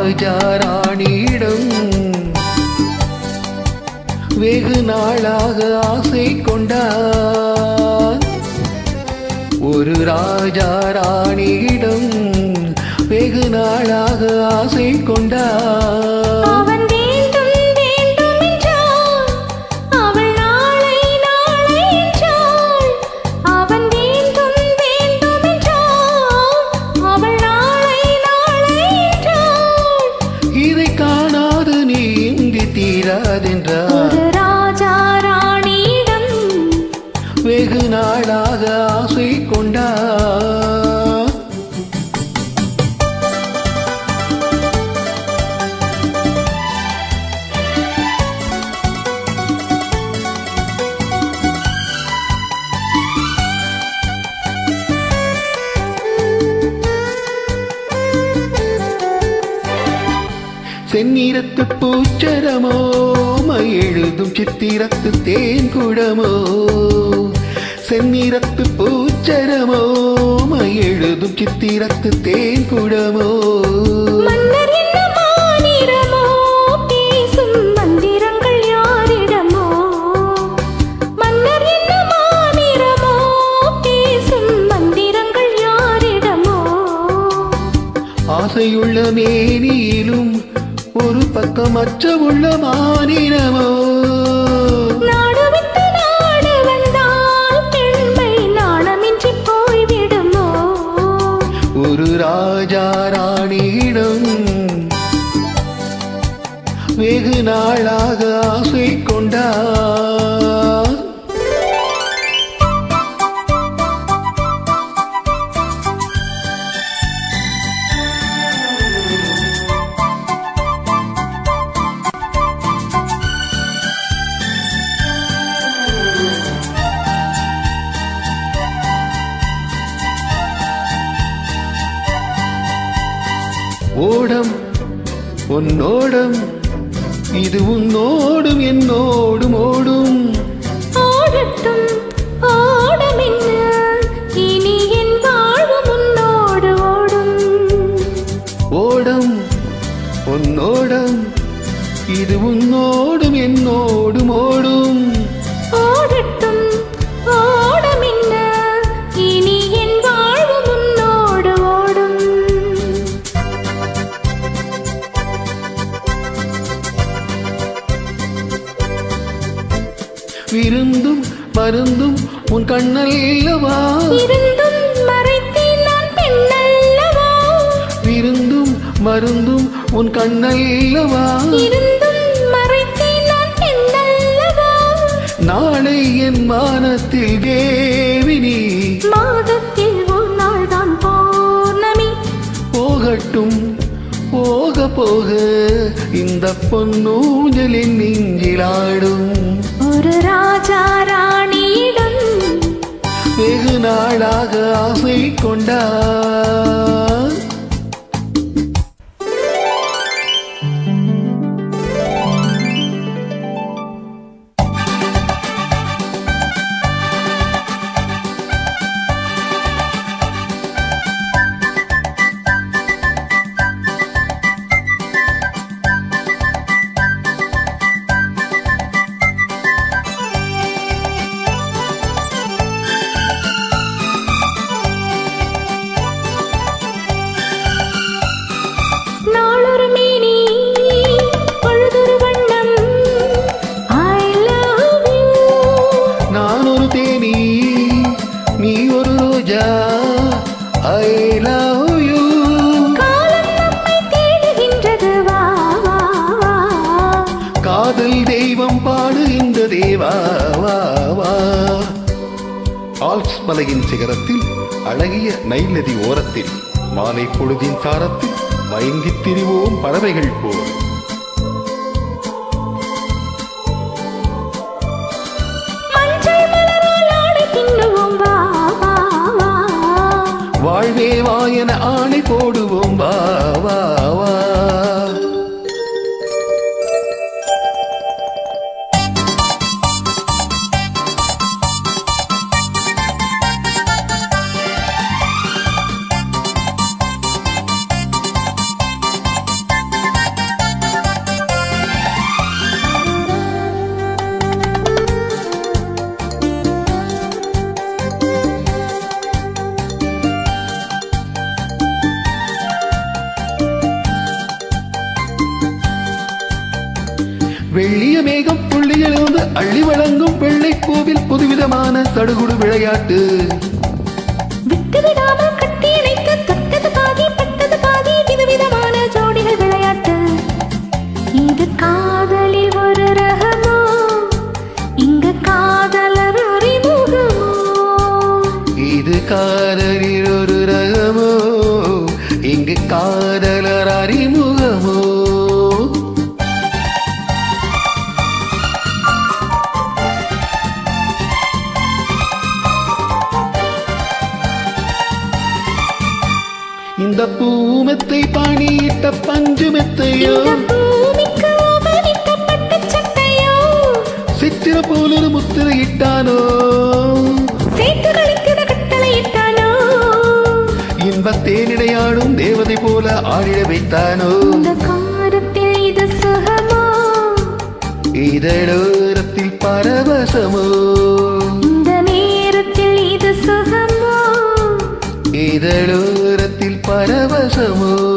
ராஜா ராணியிடம் வெகு நாளாக ஆசை கொண்டார். ஒரு ராஜா ராணியிடம் வெகு நாளாக ஆசை கொண்டார். அவன் வேண்டும் வேண்டும் என்றான், அவள் நாளை நாளை என்றாள். அவன் வேண்டும் வேண்டும் என்றான், அவள் நாளை நாளை என்றாள். இதை காணாது நீந்தி தீராதென்றார். ஒரு ராஜா ராணியிடம் வெகு நாளாக ஆசை கொண்டார். செந்நிறத்து பூச்சரமோ எழுதும் சித்திரத்து தேன் குடமோ. செந்நிறத்து பூச்சரமோ எழுதும் சித்திரத்து தேன் குடமோ. மன்னர் என்ன மாநிறமோ, பேசும் மந்திரங்கள் யாரிடமோ. மன்னர் என்ன மாநிறமோ, பேசும் மந்திரங்கள் யாரிடமோ. ஆசையுள்ள மேனியிலும் ஒரு பக்கம் அச்சமுள்ள மானிடமோ. நாடு விட்டு நாடு வந்தால் பெண்மை நாணமின்றி போய்விடுமோ. ஒரு ராஜா ராணியிடம் வெகு நாளாக ஆசை கொண்டார். ஓடம் உன்னோடம் இது உன்னோடும் என்னோடும் ஓடும். ஓடட்டும் ஓடம் என்ன, இனி என் வாழ்வு முன்னோடு ஓடும். ஓடம் உன்னோடம் இது உன்னோடும் என்னோடும் ஓடும். ஓடட்டும் ஓடம் என்ன, இனி என் வாழ்வு முன்னோடு ஓடும். விருந்தும் மருந்தும் உன் கண்ணல்லவா. இருந்தும் மறைத்தேன் நான் பெண்ணல்லவா. விருந்தும் மருந்தும் உன் கண்ணல்லவா. இருந்தும் மறைத்தேன் நான் பெண்ணல்லவா. நாளை என் வானத்தில் தேவினி, மாதத்தில் ஒரு நாள் தான் பௌர்ணமி. போகட்டும் போக போக இந்த பொன்னூஞ்சலின் நெஞ்சிலாடும். ஒரு ராஜா ராணியிடம் வெகு நாளாக ஆசை கொண்டார். நாளொரு மேனி பொழுதொரு வண்ணம். I love you. நான் ஒரு தேனி நீ ஒரு ரோஜா. I love you. காலம் நம்மை தேடுகின்றது, வா வா வா. காதல் தெய்வம் பாடுகின்ற தேவா வா வா. ஆல்ப்ஸ் மலையின் சிகரத்தில் அழகிய நைல் நதி ஓரத்தில் மாலை பொழுதின் சாரத்தில் மயங்கித் திரிவோம் பறவைகள் போல். மஞ்சள் மலரால் ஆடை பின்னுவோம், வா வா வா. வாழ்வே வா என ஆணை போடுவோம், வா வா வா. மெல்லிய மேகம் புள்ளியிலிருந்து அள்ளி வழங்கும் வெள்ளை பூவில் புதுவிதமான சடுகுடு விளையாட்டு. விட்டு விடாமல் கட்டி இணைத்து தொட்டது பாதி பட்டது பாதி விதவிதமான ஜோடிகள் விளையாட்டு. இது காதலில் ஒரு ரகமோ, இங்கு காதலர் அறிமுகமோ. இது காதலில் ஒரு ரகமோ, இங்கு காதலர் அறிமுகமோ. இந்த பூமெத்தை பாணியிட்ட பஞ்சு மெத்தையோ, இந்த பூமிக்கு உபமிக்கப்பட்ட சட்டையோ, சித்திர போலொரு முத்திரையிட்டானோ, சேர்த்து கழிக்கிற கட்டளையிட்டானோ, இன்பத்தேனிடையாடும் தேவதை போல ஆடிட வைத்தானோ. இந்த காரத்தில் இது சுகமோ, இதழோரத்தில் பரவசமோ, இந்த நேரத்தில் இது சுகமோ, இதழோரத்தில் பரவசமோ.